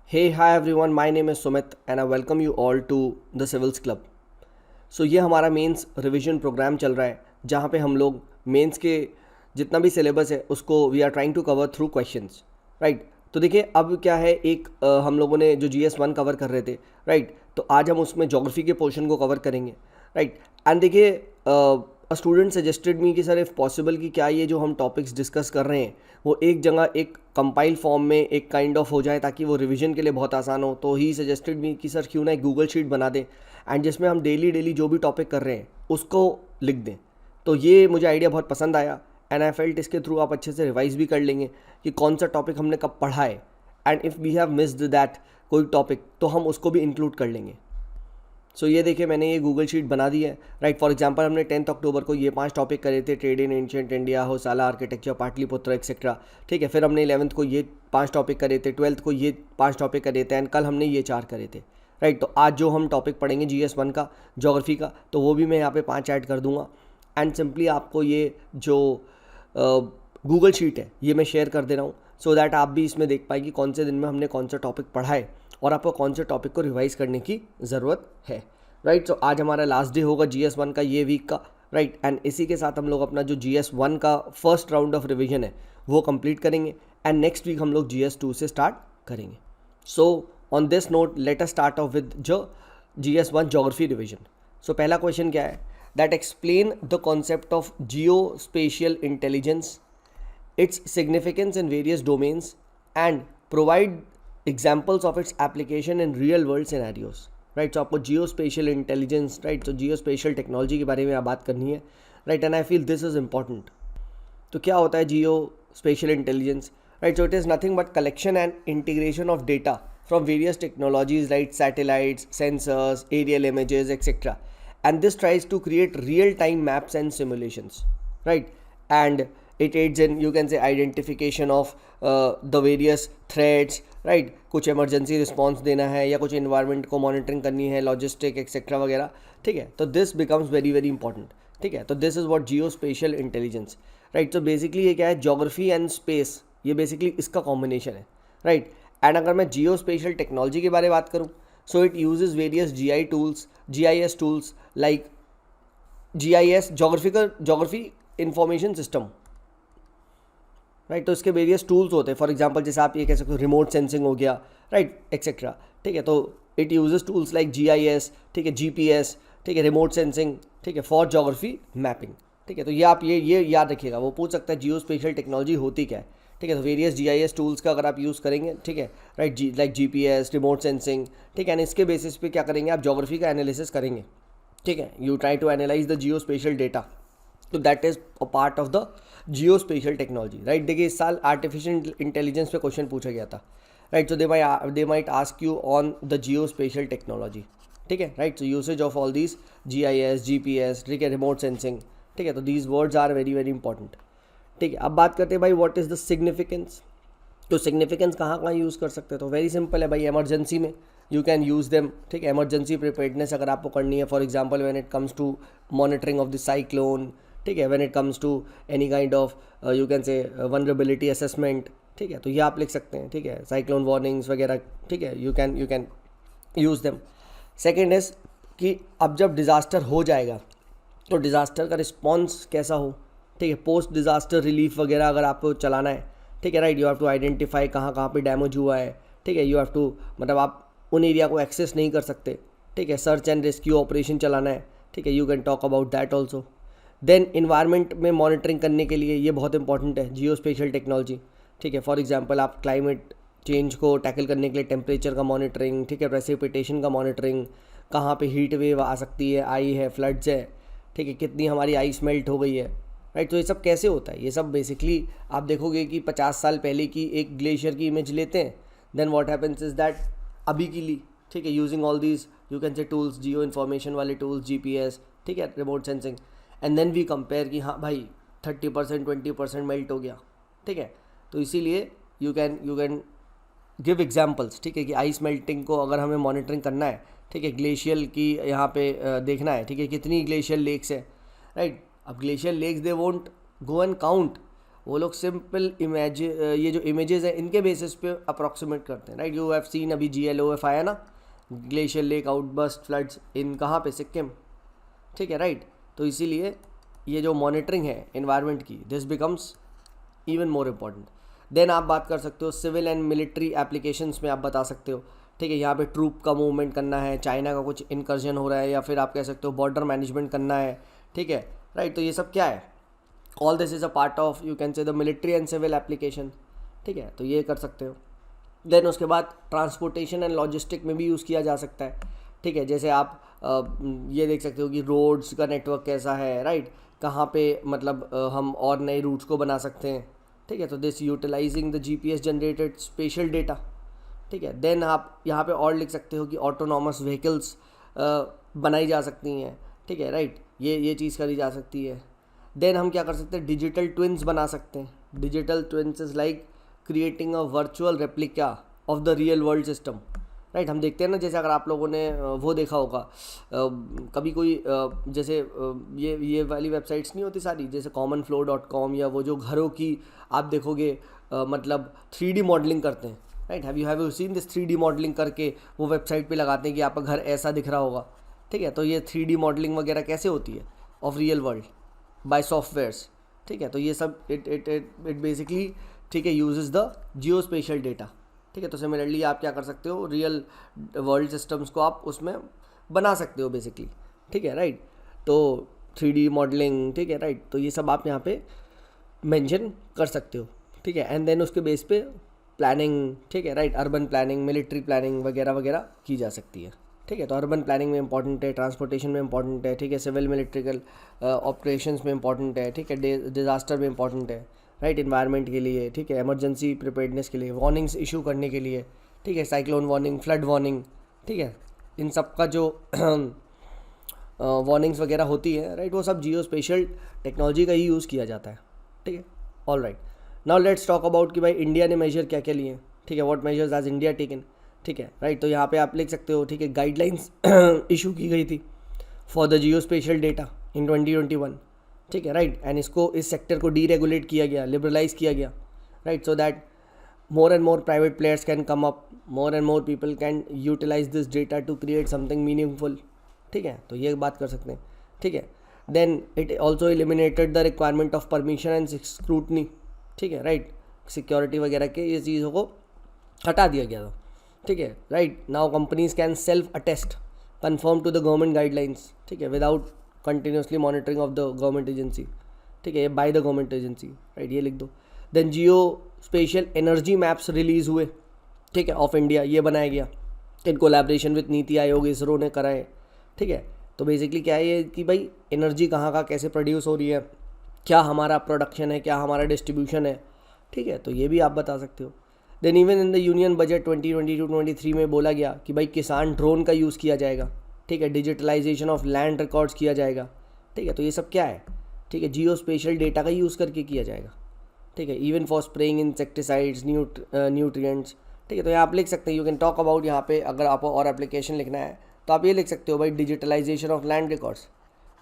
Hey, hi everyone, my name is Sumit and I welcome you all to the Civils Club. ये हमारा mains revision programme चल रहा है जहाँ पे हम लोग मेंस के जितना भी सिलेबस है उसको we are trying to cover through questions, right. तो देखिए अब क्या है, एक हम लोगों ने जो GS1 कवर कर रहे थे, राइट, तो आज हम उसमें जोग्राफी के पोर्शन को कवर करेंगे, राइट। एंड देखिए अ स्टूडेंट सजेस्टेड मी कि सर इफ़ पॉसिबल कि क्या ये जो हम टॉपिक्स डिस्कस कर रहे हैं वो एक जगह एक कंपाइल फॉर्म में एक काइंड ऑफ हो जाए ताकि वो रिवीजन के लिए बहुत आसान हो। तो ही सजेस्टेड मी कि सर क्यों ना एक गूगल शीट बना दें एंड जिसमें हम डेली डेली जो भी टॉपिक कर रहे हैं उसको लिख दें। तो ये मुझे आइडिया बहुत पसंद आया एंड आई फेल्ट इसके थ्रू आप अच्छे से रिवाइज भी कर लेंगे कि कौन सा टॉपिक हमने कब पढ़ा है and if we have missed that कोई टॉपिक तो हम उसको भी इंक्लूड कर लेंगे। ये देखिए मैंने ये गूगल शीट बना दी है, राइट। फॉर एग्जांपल हमने 10 अक्टूबर को ये 5 टॉपिक करे थे, trade in ancient India, Hoysala architecture, Pataliputra etcetera, ठीक है। फिर हमने 11th को ये 5 टॉपिक करे थे, 12th को ये 5 टॉपिक करे थे एंड कल हमने ये 4 करे थे, राइट। तो आज जो हम टॉपिक पढ़ेंगे GS1 का, जोग्राफी का, तो वो भी मैं यहाँ पे 5 ऐड कर दूंगा एंड सिंपली आपको ये जो गूगल शीट है ये मैं शेयर कर दे रहा हूँ सो दैट आप भी इसमें देख पाए कि कौन से दिन में हमने कौन सा टॉपिक पढ़ा है और आपको कौन से टॉपिक को रिवाइज करने की ज़रूरत है, राइट। आज हमारा लास्ट डे होगा GS1 का ये वीक का, राइट। एंड इसी के साथ हम लोग अपना जो GS1 का फर्स्ट राउंड ऑफ रिवीजन है वो कंप्लीट करेंगे एंड नेक्स्ट वीक हम लोग GS2 से स्टार्ट करेंगे। On this note let us start off with जो GS1 जोग्राफी रिवीजन। पहला क्वेश्चन क्या है, that explain the concept of geo spatial intelligence, its significance in various domains and provide examples of its application in real world scenarios, right. तो आपको जियो special intelligence, right, तो जियो special technology के बारे में आप बात करनी है, right. And I feel this is important. तो क्या होता है geospatial intelligence, right. It is nothing but collection and integration of data from various technologies, right, satellites, sensors, aerial images etcetera, and this tries to create real time maps and simulations, right. And it aids in, you can say, identification of the various threats, right। कुछ emergency response देना है या कुछ environment को monitoring करनी है, logistic etcetera वगैरह, ठीक है। तो this becomes very very important, ठीक है। तो this is what geospatial intelligence, right। तो basically ये क्या है, geography and space, ये basically इसका combination है, right। एंड अगर मैं geospatial technology के बारे में बात करूँ, so it uses various GIS tools like GIS, geography information system, right. तो इसके वेरियस टूल्स होते हैं, फॉर एग्जांपल जैसे आप ये कह सकते हो रिमोट सेंसिंग हो गया, राइट, एक्सेट्रा, ठीक है। तो it uses tools like GIS, ठीक है, GPS, ठीक है, रिमोट सेंसिंग, ठीक है, फॉर जोग्राफी मैपिंग, ठीक है। तो ये आप ये याद रखिएगा, वो पूछ सकता है जियो स्पेशल टेक्नोलॉजी होती क्या है, ठीक है। तो वेरियस GIS टूल्स का अगर आप यूज़ करेंगे, ठीक है, right, like GPS, remote sensing, ठीक है। एंड इसके बेसिस पे क्या करेंगे, आप जोग्राफी का एनालिसिस करेंगे, ठीक है। You try to analyse the Jio special data, तो that is a part of the Jio special technology, right. देखिए इस साल आर्टिफिशियल इंटेलिजेंस पे क्वेश्चन पूछा गया था, राइट। तो they might ask you on the Jio special technology, ठीक है, right. So usage of all these GIS, GPS, ठीक है, रिमोट सेंसिंग, ठीक है। तो these words are very very important, ठीक है। अब बात करते हैं भाई व्हाट इज़ द सिग्निफिकेंस। तो सिग्निफिकेंस कहाँ कहाँ यूज़ कर सकते हैं, तो वेरी सिंपल है भाई, एमरजेंसी में यू कैन यूज़ देम, ठीक है। एमरजेंसी प्रिपेयर्डनेस अगर आपको करनी है, for example when it comes to monitoring of the cyclone, ठीक है, when it comes to any kind of you can say vulnerability assessment, ठीक है। तो ये आप लिख सकते हैं, ठीक है, साइक्लोन वार्निंग्स वगैरह, ठीक है, you can use them. Second is कि अब जब डिज़ास्टर हो जाएगा तो डिज़ास्टर का रिस्पॉन्स कैसा हो, ठीक है। पोस्ट डिज़ास्टर रिलीफ वगैरह अगर आपको चलाना है, ठीक है, right, you have to identify कहाँ कहाँ पे डैमेज हुआ है, ठीक है। यू हैव टू, मतलब आप उन एरिया को एक्सेस नहीं कर सकते, ठीक है। सर्च एंड रेस्क्यू ऑपरेशन चलाना है, ठीक है, you can talk about that also. Then environment में मॉनिटरिंग करने के लिए ये बहुत इंपॉर्टेंट है जियो स्पेशल टेक्नोलॉजी, ठीक है। फॉर एग्जांपल आप क्लाइमेट चेंज को टैकल करने के लिए टेम्परेचर का मॉनिटरिंग, ठीक है, प्रेसिपिटेशन का मॉनिटरिंग, कहाँ पे हीट वेव आ सकती है, आई है, फ्लड्स है, ठीक है, कितनी हमारी आइस मेल्ट हो गई है, राइट। तो ये सब कैसे होता है, ये सब बेसिकली आप देखोगे कि 50 साल पहले की एक ग्लेशियर की इमेज लेते हैं, then what happens is that अभी की ली, ठीक है, using all these you can say tools, geo information वाले टूल्स, GPS, ठीक है, remote sensing, and then we compare कि हाँ भाई 30% 20% मेल्ट हो गया, ठीक है। तो इसीलिए यू कैन गिव एग्जाम्पल्स, ठीक है, कि आइस मेल्टिंग को अगर हमें मॉनिटरिंग करना है, ठीक है, ग्लेशियल की यहाँ पे देखना है, ठीक है, कितनी ग्लेशियल लेक्स है, राइट। अब glacial lakes they won't go and count, वो लोग सिंपल इमेज, ये जो इमेजेस है इनके बेसिस पे अप्रॉक्सीमेट करते हैं, राइट। यू हैव सीन अभी GLOF आया ना, ग्लेशियर लेक आउटबर्स्ट फ्लड्स इन कहाँ पे, सिक्किम, ठीक है, राइट। तो इसीलिए ये जो मॉनिटरिंग है एनवायरनमेंट की, this becomes even more important. Then आप बात कर सकते हो सिविल एंड मिलिट्री एप्लीकेशंस में, आप बता सकते हो, ठीक है, यहाँ पे ट्रूप का मूवमेंट करना है, चाइना का कुछ इनकर्जन हो रहा है, या फिर आप कह सकते हो बॉर्डर मैनेजमेंट करना है, ठीक है, राइट। तो ये सब क्या है, all this is a part of, you can say, the military and civil application, ठीक है, तो ये कर सकते हो। देन उसके बाद ट्रांसपोर्टेशन एंड लॉजिस्टिक में भी यूज़ किया जा सकता है, ठीक है। जैसे आप ये देख सकते हो कि रोड्स का नेटवर्क कैसा है, राइट, कहाँ पे मतलब हम और नए रूट्स को बना सकते हैं, ठीक है। तो this utilising the GPS generated spatial data, ठीक है। देन आप यहाँ पे और लिख सकते हो कि ऑटोनॉमस व्हीकल्स बनाई जा सकती हैं, ठीक है, राइट, ये चीज़ करी जा सकती है। देन हम क्या कर सकते हैं, डिजिटल ट्विन्स बना सकते हैं। Digital twins is like creating a virtual replica of the real world system, right. हम देखते हैं ना, जैसे अगर आप लोगों ने वो देखा होगा कभी कोई जैसे ये वाली वेबसाइट्स नहीं होती सारी, जैसे commonflow.com, या वो जो घरों की आप देखोगे मतलब 3D मॉडलिंग करते हैं, right. Have you seen this 3D modelling करके वो वेबसाइट पे लगाते हैं कि आपका घर ऐसा दिख रहा होगा, ठीक है। तो ये 3D मॉडलिंग वगैरह कैसे होती है of real world by softwares, ठीक है। तो ये सब इट बेसिकली, ठीक है, uses the Jio special data, ठीक है। तो सिमिलरली आप क्या कर सकते हो, रियल वर्ल्ड सिस्टम्स को आप उसमें बना सकते हो बेसिकली, ठीक है, राइट। तो 3D मॉडलिंग, ठीक है, राइट, तो ये सब आप यहाँ पे मेंशन कर सकते हो, ठीक है। एंड देन उसके बेस पे प्लानिंग, ठीक है, right, urban planning, military planning वगैरह वगैरह की जा सकती है, ठीक है। तो अर्बन प्लानिंग में इंपॉर्टेंट है, ट्रांसपोर्टेशन में इंपॉर्टेंट है, ठीक है, सिविल मिलिट्रिकल ऑपरेशंस में इंपॉर्टेंट है, ठीक है, डिज़ास्टर में इंपॉर्टेंट है, राइट, इन्वायरमेंट के लिए, ठीक है, इमरजेंसी प्रिपेयर्डनेस के लिए, वार्निंग्स इशू करने के लिए, ठीक है, साइक्लोन वार्निंग, फ्लड वार्निंग, ठीक है, इन सब का जो वार्निंग्स वगैरह होती है, राइट, वो सब जियो स्पेशल टेक्नोलॉजी का ही यूज़ किया जाता है, ठीक है। All right, now let's talk about कि भाई इंडिया ने मेजर क्या क्या लिए, ठीक है, what measures has India taken, ठीक है, राइट। तो यहाँ पे आप लिख सकते हो, ठीक है, गाइडलाइंस इशू की गई थी for the Jio special data in 2021, ठीक है, राइट। एंड इसको, इस सेक्टर को डीरेगुलेट किया गया, लिबरलाइज किया गया, right, so that more and more private players can come up, more and more people can utilize this data to create something meaningful, ठीक है। तो ये बात कर सकते हैं, ठीक है। Then it also eliminated the requirement of permission and scrutiny, ठीक है, राइट, सिक्योरिटी वगैरह के ये चीज़ों को हटा दिया गया था, ठीक है, right. Now companies can self attest, confirm to the government guidelines, ठीक है, without continuously monitoring of the government agency, ठीक है, by the government agency, right, ये लिख दो। Then geo spatial energy maps release हुए, ठीक है, ऑफ इंडिया, ये बनाया गया in collaboration with NITI Aayog, ISRO ने कराए, ठीक है। तो बेसिकली क्या है ये कि भाई एनर्जी कहाँ का कैसे प्रोड्यूस हो रही है, क्या हमारा प्रोडक्शन है, क्या हमारा डिस्ट्रीब्यूशन है, ठीक है, तो ये भी आप बता सकते हो। Then even in the union budget 2022-23 में बोला गया कि भाई किसान ड्रोन का यूज़ किया जाएगा, ठीक है, डिजिटलाइजेशन ऑफ लैंड रिकॉर्ड्स किया जाएगा, ठीक है। तो ये सब क्या है, ठीक है, जियो स्पेशल डेटा का यूज़ करके किया जाएगा, ठीक है, even for spraying insecticides, nutrients, ठीक है। तो यहाँ आप लिख सकते हैं, यू कैन टॉक अबाउट, यहाँ पे अगर आपको और एप्लीकेशन लिखना है तो आप ये लिख सकते हो भाई, डिजिटलाइजेशन ऑफ लैंड रिकॉर्ड्स,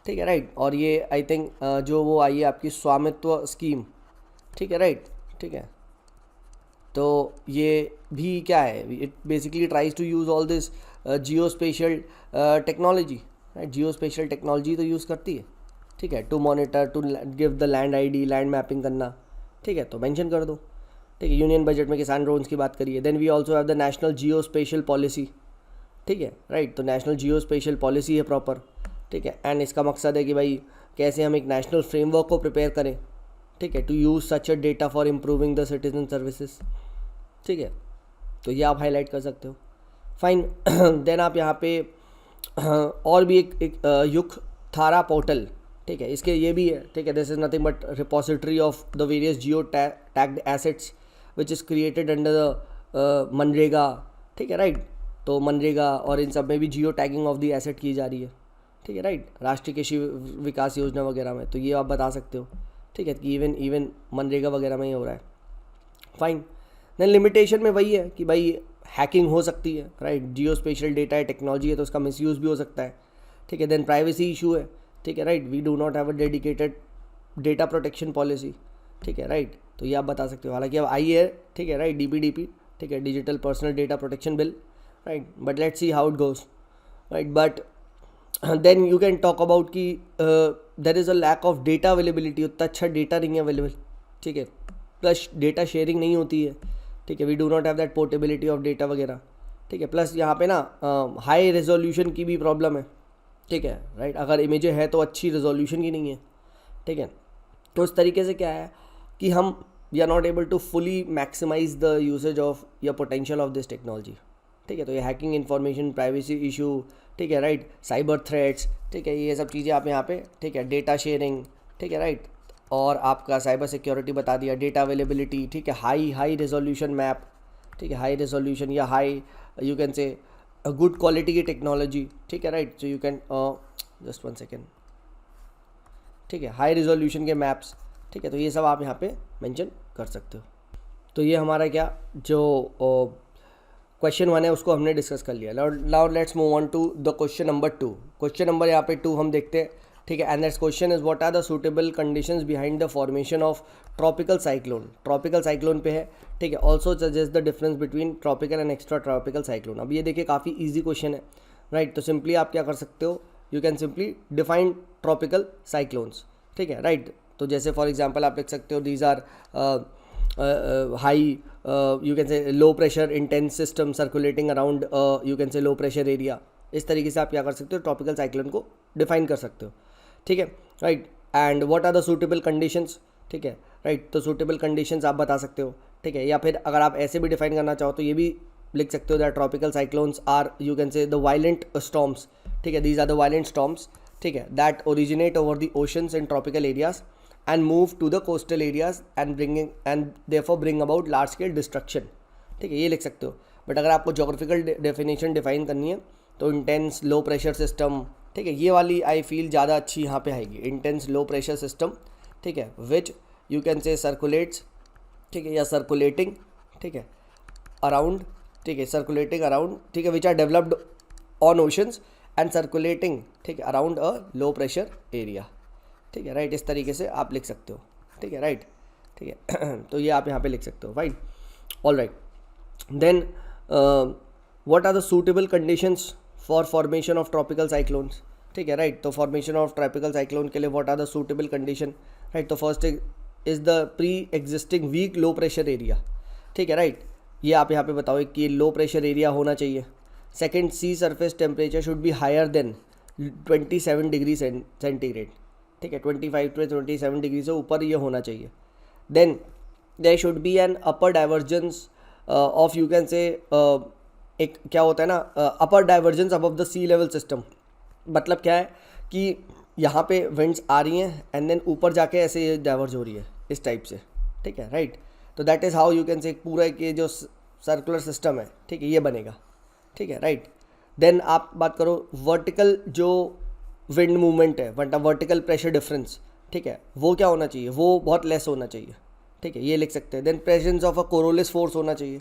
ठीक है, राइट। और ये आई थिंक जो वो आई है आपकी स्वामित्व स्कीम, ठीक है, राइट, ठीक है। तो ये भी क्या है, it basically tries to use all this geo special technology, right, geo special technology तो यूज़ करती है, ठीक है, to monitor, to give the land ID, land mapping करना, ठीक है, तो मेंशन कर दो, ठीक है। यूनियन बजट में किसान ड्रोन्स की बात करिए। Then we also have the national geo spatial policy, ठीक है, राइट, तो नेशनल जियो स्पेशल पॉलिसी है प्रॉपर, ठीक है। एंड इसका मकसद है कि भाई कैसे हम एक नेशनल फ्रेमवर्क को प्रिपेयर करें, ठीक है, to use such a data for improving the citizen services, ठीक है। तो ये आप हाईलाइट कर सकते हो, फाइन। देन आप यहाँ पे और भी एक युग थारा पोर्टल, ठीक है, इसके ये भी है, ठीक है, this is nothing but repository of the various Jio tagged assets which is created under the MNREGA, ठीक है, राइट। तो मनरेगा और इन सब में भी geo tagging of the asset की जा रही है, ठीक है, राइट, राष्ट्रीय कृषि विकास योजना वगैरह में, तो ये आप बता सकते हो, ठीक है, कि इवन मनरेगा वगैरह में ही हो रहा है, फाइन। देन लिमिटेशन में वही है कि भाई हैकिंग हो सकती है, राइट, जियो स्पेशल डेटा है, टेक्नोलॉजी है, तो उसका मिसयूज़ भी हो सकता है, ठीक है। देन प्राइवेसी इशू है, ठीक है, right, we do not have a dedicated data protection policy, ठीक है राइट। तो ये आप बता सकते हो, हालांकि अब आई है, ठीक है राइट, DPDP, ठीक है, digital personal data protection bill, right, but let's see how it goes, right. But then you can talk about कि there is a lack of data availability, उतना अच्छा डेटा नहीं है अवेलेबल, ठीक है, प्लस डेटा शेयरिंग नहीं होती है, ठीक है, we do not have that portability of data वगैरह, ठीक है, प्लस यहाँ पे ना हाई रेजोल्यूशन की भी प्रॉब्लम है, ठीक है राइट, अगर इमेज है तो अच्छी रेजोल्यूशन की नहीं है, ठीक है। तो उस तरीके से क्या है कि हम we are not able to fully maximise the usage of या पोटेंशियल ऑफ दिस टेक्नोलॉजी, ठीक है। तो ये हैकिंग, इन्फॉर्मेशन प्राइवेसी इशू, ठीक है राइट, साइबर थ्रेट्स, ठीक है, ये सब चीज़ें आप यहाँ पे, ठीक है, डेटा शेयरिंग, ठीक है राइट, और आपका साइबर सिक्योरिटी बता दिया, डेटा अवेलेबिलिटी, ठीक है, हाई रेजोल्यूशन मैप, ठीक है, हाई रेजोल्यूशन या हाई यू कैन से गुड क्वालिटी की टेक्नोलॉजी, ठीक है right. So you can just 1 second, ठीक है, हाई रेजोल्यूशन के मैप्स, ठीक है, तो ये सब आप यहाँ पे मेंशन कर सकते हो। तो ये हमारा क्या जो क्वेश्चन 1 है उसको हमने डिस्कस कर लिया। Now let's move on to the question number 2। Question number यहाँ पे 2 हम देखते हैं, ठीक है, and that's question is what are the suitable conditions behind the formation of tropical cyclone. Tropical cyclone पे है, ठीक है, also suggest the difference between tropical and extra tropical cyclone. अब ये देखिए काफ़ी ईजी क्वेश्चन है, राइट। तो सिंपली आप क्या कर सकते हो, you can simply define tropical cyclones, ठीक है राइट। तो जैसे फॉर एग्जांपल आप लिख सकते हो these are high you can say low pressure intense system circulating around you can say low pressure area. इस तरीके से आप क्या कर सकते हो, ट्रॉपिकल साइक्लोन को डिफाइन कर सकते हो, ठीक है right. And what are the suitable conditions, ठीक है राइट। तो सूटेबल कंडीशंस आप बता सकते हो, ठीक है, या फिर अगर आप ऐसे भी डिफाइन करना चाहो तो ये भी लिख सकते हो that tropical cyclones are you can say the violent storms, ठीक है, these are the violent storms, ठीक है, that originate over the oceans in tropical areas and move to the coastal areas and therefore bring about large scale destruction, ठीक है, ये लिख सकते हो। बट अगर आपको जोग्राफिकल डेफिनेशन डिफाइन करनी है तो इंटेंस लो प्रेशर सिस्टम, ठीक है, ये वाली आई फील ज़्यादा अच्छी यहाँ पे आएगी, इंटेंस लो प्रेशर सिस्टम, ठीक है, विच यू कैन से सर्कुलेट्स, ठीक है, या सर्कुलेटिंग, ठीक है, अराउंड, ठीक है, सर्कुलेटिंग अराउंड, ठीक है, which are developed on oceans and circulating, ठीक है, around a low pressure area, ठीक है राइट। इस तरीके से आप लिख सकते हो, ठीक है राइट, ठीक है। तो ये आप यहाँ पे लिख सकते हो, fine, all right. Then what are the suitable conditions for formation of tropical cyclones, ठीक है राइट। तो फॉर्मेशन ऑफ ट्रॉपिकल साइक्लोन के लिए what are the suitable condition, right. तो first is the pre existing weak low pressure area, ठीक है right, ये आप यहाँ पे बताओ कि लो प्रेशर एरिया होना चाहिए। Second, sea surface temperature should be higher than 27 degree centigrade, ठीक है, 25 to 27 डिग्री से ऊपर ये होना चाहिए। Then there should be an upper divergence of you can say एक क्या होता है ना, upper divergence above the sea level system. मतलब क्या है कि यहाँ पे विंड्स आ रही हैं एंड देन ऊपर जाके ऐसे ये डाइवर्ज हो रही है इस टाइप से, ठीक है राइट। तो that is how you can से पूरा ये जो सर्कुलर सिस्टम है, ठीक है, ये बनेगा, ठीक है राइट। देन आप बात करो वर्टिकल जो विंड मूवमेंट है, वर्टिकल प्रेशर डिफरेंस, ठीक है, वो क्या होना चाहिए, वो बहुत लेस होना चाहिए, ठीक है, ये लिख सकते हैं। Then presence of a Coriolis force होना चाहिए,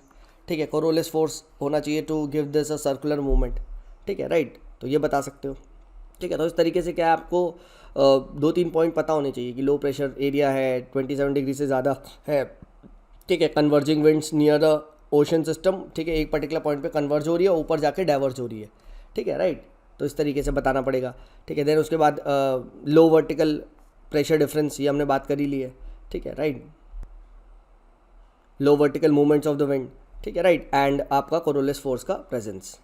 ठीक है, कोरोलिस फोर्स होना चाहिए to give this a circular movement, ठीक है राइट। तो ये बता सकते हो, ठीक है। तो इस तरीके से क्या है, आपको 2-3 पॉइंट पता होने चाहिए कि लो प्रेशर एरिया है, 27 डिग्री से ज़्यादा है, ठीक है, converging winds near the ocean system, ठीक है, एक पर्टिकुलर पॉइंट पे कन्वर्ज हो रही है, ऊपर जाके डाइवर्ज हो रही है, ठीक है राइट। तो इस तरीके से बताना पड़ेगा, ठीक है। देन उसके बाद लो वर्टिकल प्रेशर डिफरेंस, ये हमने बात कर ही ली है, ठीक है right, low vertical movements of the wind, ठीक है राइट, एंड आपका कोरोलिस फोर्स का प्रेजेंस।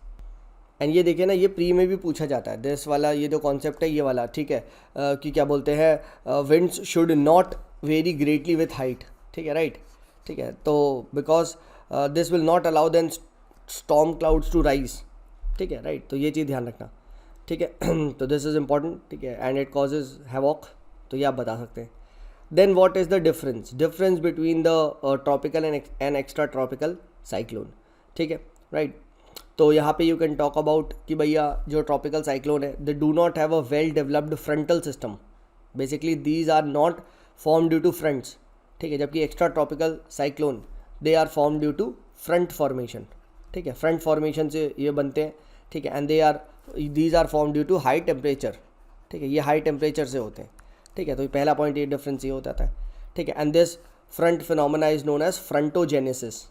एंड ये देखिए ना, ये प्री में भी पूछा जाता है दिस वाला, ये जो कॉन्सेप्ट है ये वाला, ठीक है, कि क्या बोलते हैं, winds should not vary greatly with height, ठीक है राइट, ठीक है। तो because this will not allow then storm clouds to rise, ठीक है राइट। तो ये चीज़ ध्यान रखना, ठीक है। तो दिस इज़ इम्पॉर्टेंट, ठीक है, एंड इट कॉजेज हैवॉक, तो ये आप बता सकते हैं। Then what is the difference between the tropical and extra tropical cyclone, ठीक है राइट। तो यहाँ पे यू कैन टॉक अबाउट कि भैया जो ट्रॉपिकल साइक्लोन है they do not have a well developed frontal system, basically these are not form due to fronts, ठीक है, जबकि extra tropical cyclone they are form due to front formation, ठीक है, front formation से ये बनते हैं, ठीक है, and these are form due to high temperature, ठीक है, ये हाई टेम्परेचर से होते हैं, ठीक है। तो पहला पॉइंट ये डिफरेंस ये होता है, ठीक है, and this front phenomena is known as frontogenesis,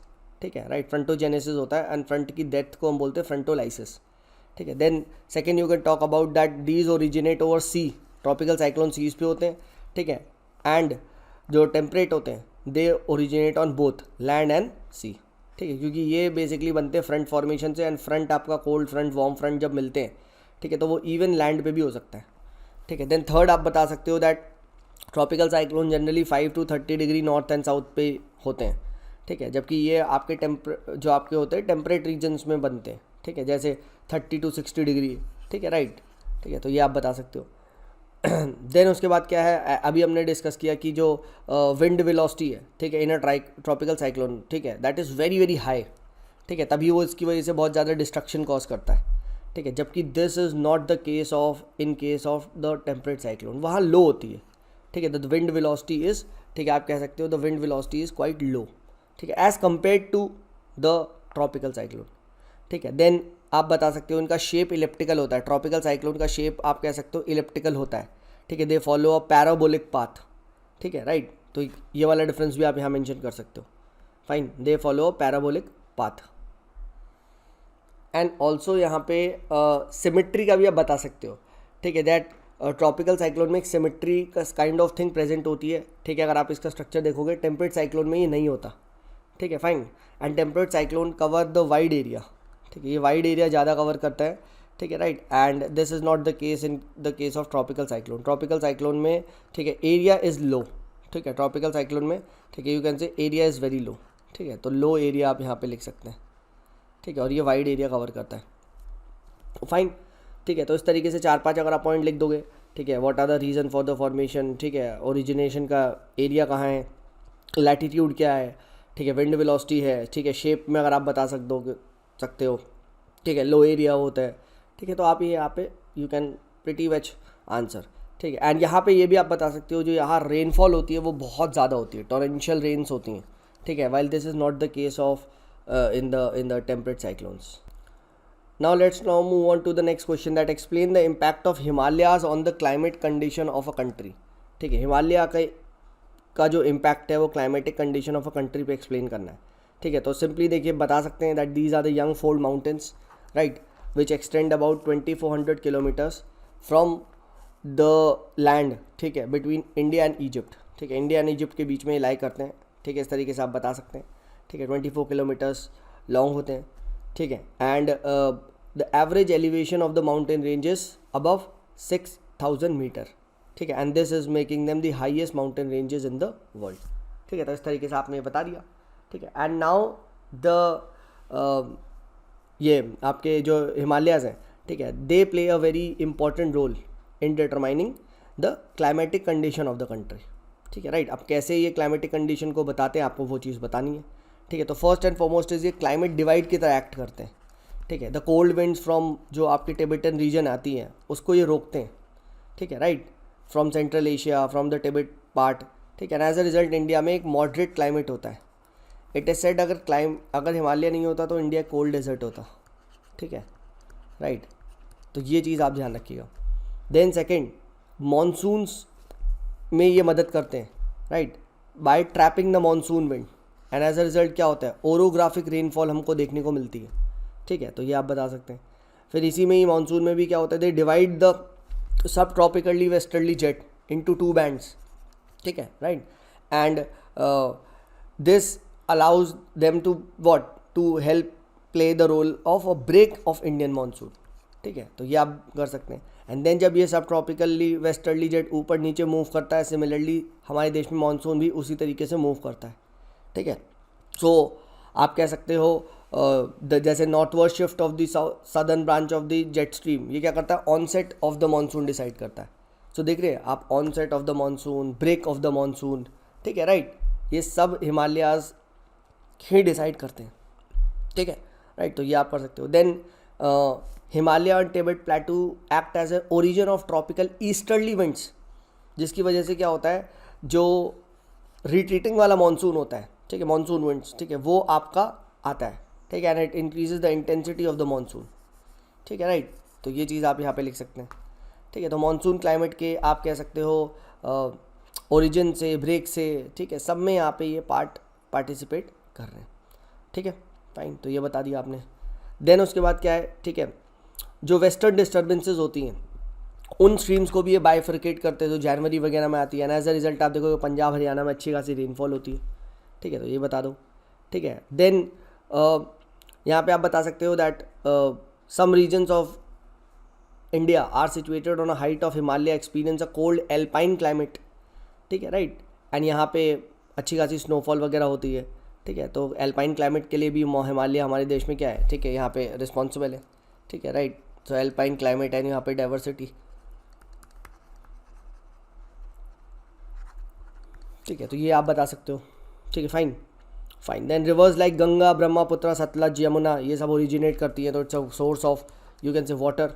ठीक है, राइट, फ्रंटोजेनेसिस होता है, एंड फ्रंट की डेप्थ को हम बोलते हैं फ्रंटोलाइसिस, ठीक है। Then second you can talk about that these originate over sea, tropical cyclone seas पे होते हैं, ठीक है, एंड जो टेम्परेट होते हैं they originate on both land and sea, ठीक है, क्योंकि ये बेसिकली बनते हैं फ्रंट फॉर्मेशन से, एंड फ्रंट आपका कोल्ड फ्रंट वार्म फ्रंट जब मिलते हैं, ठीक है, तो वो इवन लैंड पे भी हो सकता है, ठीक है। देन थर्ड आप बता सकते हो that tropical cyclone generally 5 to 30 degree north and south पे होते हैं, ठीक है, जबकि ये आपके जो आपके होते हैं टेम्परेट रीजन्स में बनते हैं, ठीक है, जैसे 30 to 60 डिग्री, ठीक है, राइट, ठीक है, तो ये आप बता सकते हो। देन उसके बाद क्या है, अभी हमने डिस्कस किया कि जो विंड वेलोसिटी है, ठीक है, इन अ ट्रॉपिकल साइक्लोन, ठीक है, that is very very high, ठीक है, तभी वो इसकी वजह से बहुत ज़्यादा डिस्ट्रक्शन कॉज करता है, ठीक है, जबकि this is not the case of in case of the temperate cyclone, वहाँ लो होती है, ठीक है, द विंड वेलोसिटी इज़, ठीक है, आप कह सकते हो the wind velocity is quite low, ठीक है, as compare to the tropical cyclone, ठीक है। देन आप बता सकते हो इनका शेप इलिप्टिकल होता है, ट्रॉपिकल साइक्लोन का शेप आप कह सकते हो इलिप्टिकल होता है, ठीक है, they follow a parabolic path, ठीक है, राइट, तो ये वाला डिफरेंस भी आप यहाँ मेंशन कर सकते हो, fine, they follow a parabolic path. And also यहाँ पे सिमेट्री का भी आप बता सकते हो, ठीक है, दैट ट्रॉपिकल साइक्लोन में एक सिमेट्री का काइंड ऑफ थिंग प्रेजेंट होती है, ठीक है, अगर आप इसका स्ट्रक्चर देखोगे टेम्परेट साइक्लोन में ये नहीं होता, ठीक है, fine, and temperate cyclone cover the wide area, ठीक है, ये वाइड एरिया ज़्यादा कवर करता है, ठीक है, right, and this is not the case in the case of tropical cyclone, tropical cyclone में, ठीक है, एरिया इज़ लो, ठीक है, ट्रॉपिकल साइक्लोन में, ठीक है, यू कैन से एरिया इज़ वेरी लो, ठीक है, तो लो एरिया आप यहाँ पे लिख सकते हैं, ठीक है, और ये वाइड एरिया कवर करता है, फाइन, ठीक है, तो इस तरीके से 4-5 अगर आप पॉइंट लिख दोगे, ठीक है, what are the reason for the formation, ठीक है, ओरिजिनेशन का एरिया कहाँ है, लैटिट्यूड क्या है, ठीक है, विंड वेलोसिटी है, ठीक है, शेप में अगर आप बता सकते हो, ठीक है, लो एरिया होता है, ठीक है, तो आप ये यहाँ पे you can pretty much answer, ठीक है, एंड यहाँ पे ये भी आप बता सकते हो जो यहाँ रेनफॉल होती है वो बहुत ज़्यादा होती है, टॉरेंशियल रेन्स होती हैं, ठीक है, while this is not the case of in the temperate cyclones. Now let's now move on to the next question that explain the impact of Himalayas on the climate condition of a country. ठीक है, हिमालय का जो impact है वो climatic condition of a country पे explain करना है, ठीक है, तो सिंपली देखिए बता सकते हैं that these are the young fold mountains, right, which extend about 2400 kilometres from the land, ठीक है, बिटवीन इंडिया एंड इजिप्ट, ठीक है, इंडिया एंड इजिप्ट के बीच में लाई करते हैं, ठीक है, इस तरीके से आप बता सकते हैं, ठीक है, 24 किलोमीटर्स लॉन्ग होते हैं, ठीक है, and the average elevation of the mountain ranges above 6000 metre, ठीक है, and this is making them the highest mountain ranges in the world, ठीक है, तो इस तरीके से आपने बता दिया, ठीक है, एंड नाउ द ये आपके जो हिमालयाज हैं, ठीक है, they play a very important role in determining the climatic condition of the country, ठीक है, राइट, अब कैसे ये क्लाइमेटिक कंडीशन को बताते हैं आपको वो चीज़ बतानी है, ठीक है, तो फर्स्ट एंड फॉरमोस्ट इज ये क्लाइमेट डिवाइड की तरह एक्ट करते हैं, ठीक है, द कोल्ड विंड्स फ्रॉम जो आपकी टिबेटन रीजन आती हैं उसको ये रोकते हैं, ठीक है, right, from central Asia, from the Tibet part, ठीक है, and as a result India में एक मॉडरेट क्लाइमेट होता है, इट इज सेड अगर हिमालय नहीं होता तो इंडिया कोल्ड डेजर्ट होता, ठीक है, राइट, तो ये चीज़ आप ध्यान रखिएगा। देन सेकेंड, मानसून्स में ये मदद करते हैं, right, by trapping the monsoon wind, and as a result क्या होता है, ओरोग्राफिक रेनफॉल हमको देखने को मिलती है, ठीक है, तो ये आप बता सकते हैं। फिर इसी में ही मानसून में भी क्या होता है, दे divide the subtropical westerly jet into 2 bands, ठीक है, right, and this allows them to to help play the role of a break of Indian monsoon, ठीक है, तो ये आप कर सकते हैं। एंड देन जब ये सब ट्रॉपिकली वेस्टर्ली जेट ऊपर नीचे मूव करता है, सिमिलरली हमारे देश में मानसून भी उसी तरीके से मूव करता है, ठीक है, सो आप कह सकते हो जैसे northward shift of the southern branch of the jet stream, ये क्या करता है, onset of the monsoon decide करता है, सो देख रहे हैं आप, onset of the monsoon, break of the monsoon, ठीक है, राइट, ये सब हिमालयाज ही डिसाइड करते हैं, ठीक है, राइट, तो ये आप कर सकते हो। देन हिमालय और Tibet plateau act as a origin of tropical easterly winds, जिसकी वजह से क्या होता है, जो रिट्रीटिंग वाला मानसून होता है, ठीक है, मानसून विंड्स, ठीक है, वो आपका आता है, ठीक है, and it increases the intensity of the monsoon, ठीक है, राइट, तो ये चीज़ आप यहाँ पे लिख सकते हैं, ठीक है, तो मानसून क्लाइमेट के आप कह सकते हो ओरिजिन से, ब्रेक से, ठीक है, सब में यहाँ पे ये पार्टिसिपेट कर रहे हैं, ठीक है, फाइन। तो ये बता दिया आपने। देन उसके बाद क्या है, ठीक है, जो वेस्टर्न डिस्टर्बेंसेज होती हैं उन स्ट्रीम्स को भी ये बाइफरकेट करते हैं, जो जनवरी वगैरह में आती है, एंड एज अ रिजल्ट आप देखोगे पंजाब हरियाणा में अच्छी खासी रेनफॉल होती है, ठीक है, तो ये बता दो, ठीक है। देन यहाँ पे आप बता सकते हो that some regions of India are situated on a height of Himalaya experience a cold alpine climate, ठीक है, राइट, एंड यहाँ पे अच्छी खासी स्नोफॉल वगैरह होती है, ठीक है, तो एल्पाइन क्लाइमेट के लिए भी हिमालय हमारे देश में क्या है, ठीक है, यहाँ पे रिस्पॉन्सिबल है, ठीक है, right. So alpine climate and यहाँ पे डाइवर्सिटी, ठीक है, तो ये आप बता सकते हो, ठीक है, fine fine. Then rivers like Ganga, Brahmaputra, Sutlej, Yamuna, ये सब ओरिजिनेट करती है, तो it's a source of you can say water,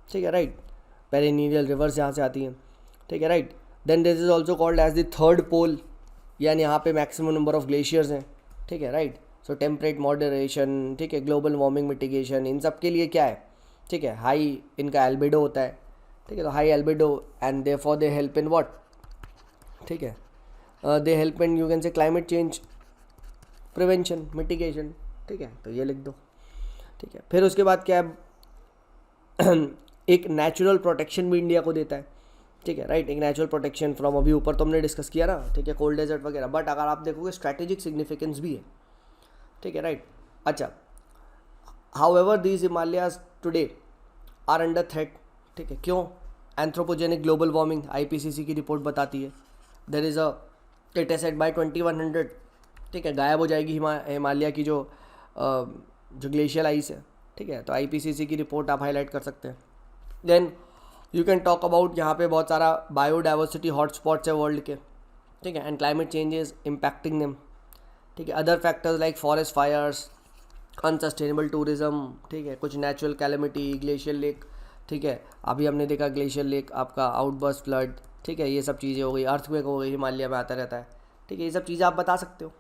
ठीक है, राइट। पेरिनियल रिवर्स यहाँ से आती हैं, ठीक है, right. Then this is also called as the third pole, यानी यहाँ पे मैक्सिमम नंबर ऑफ ग्लेशियर्स हैं, ठीक है, राइट। सो टेम्परेट मॉडरेशन, ठीक है, ग्लोबल वार्मिंग मिटिगेशन, इन सब के लिए क्या है, ठीक है, हाई इनका एल्बिडो होता है, ठीक है, तो high albedo and therefore they help in what, ठीक है, they help in you can से क्लाइमेट चेंज प्रिवेंशन मिटिगेशन, ठीक है, तो ये लिख दो, ठीक है। फिर उसके बाद क्या है एक नेचुरल प्रोटेक्शन भी इंडिया को देता है, ठीक है, राइट, एक नेचुरल प्रोटेक्शन फ्रॉम, अभी ऊपर तो हमने डिस्कस किया ना, ठीक है, कोल्ड डेजर्ट वगैरह, बट अगर आप देखोगे स्ट्रैटेजिक सिग्निफिकेंस भी है, ठीक है, राइट। अच्छा, however these Himalayas today are under threat, ठीक है, क्यों, एंथ्रोपोजेनिक ग्लोबल वार्मिंग, आईपीसीसी की रिपोर्ट बताती है, there is a it is said by 2100, ठीक है, गायब हो जाएगी हिमालय की जो ग्लेशियल आइस है, ठीक है, तो आईपीसीसी की रिपोर्ट आप हाईलाइट कर सकते हैं। Then you can talk about यहाँ पे बहुत सारा बायोडाइवर्सिटी हॉटस्पॉट्स है वर्ल्ड के, ठीक है, and climate changes impacting them, ठीक है, other factors like forest fires, unsustainable tourism, ठीक है, कुछ नेचुरल कैलेमिटी, ग्लेशियल लेक, ठीक है, अभी हमने देखा ग्लेशियल लेक आपका आउटबर्स्ट फ्लड, ठीक है, ये सब चीज़ें हो गई, अर्थक्वेक हो गई, हिमालय में आता रहता है, ठीक है, ये सब चीज़ें आप बता सकते हो,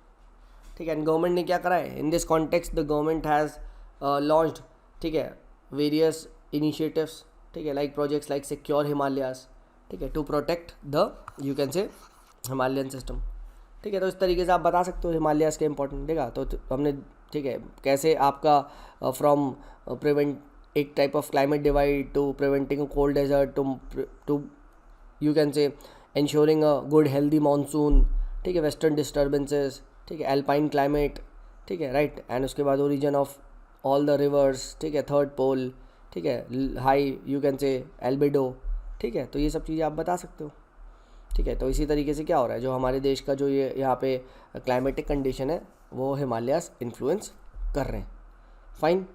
ठीक है। एंड गवर्नमेंट ने क्या करा है, in this context the government has launched, ठीक है, वेरियस इनिशिएटिव्स, ठीक है, like projects like secure Himalayas, ठीक है, to protect the you can say Himalayan system, ठीक है, तो इस तरीके से आप बता सकते हो हिमालयास के इंपॉर्टेंट, देखा तो हमने, ठीक है, कैसे आपका फ्रॉम प्रिवेंट एक type of climate divide to preventing cold desert to you can say ensuring a good healthy monsoon, ठीक है, वेस्टर्न डिस्टर्बेंसेस, ठीक है, एल्पाइन क्लाइमेट, ठीक है, राइट, एंड उसके बाद origin of all the reverse, ठीक है, थर्ड पोल, ठीक है, हाई यू कैन से एल्बिडो, ठीक है, तो ये सब चीज़ें आप बता सकते हो, ठीक है। तो इसी तरीके से क्या हो रहा है, जो हमारे देश का जो ये यहाँ पे क्लाइमेटिक कंडीशन है वो हिमालयास इन्फ्लुएंस कर रहे हैं, फाइन।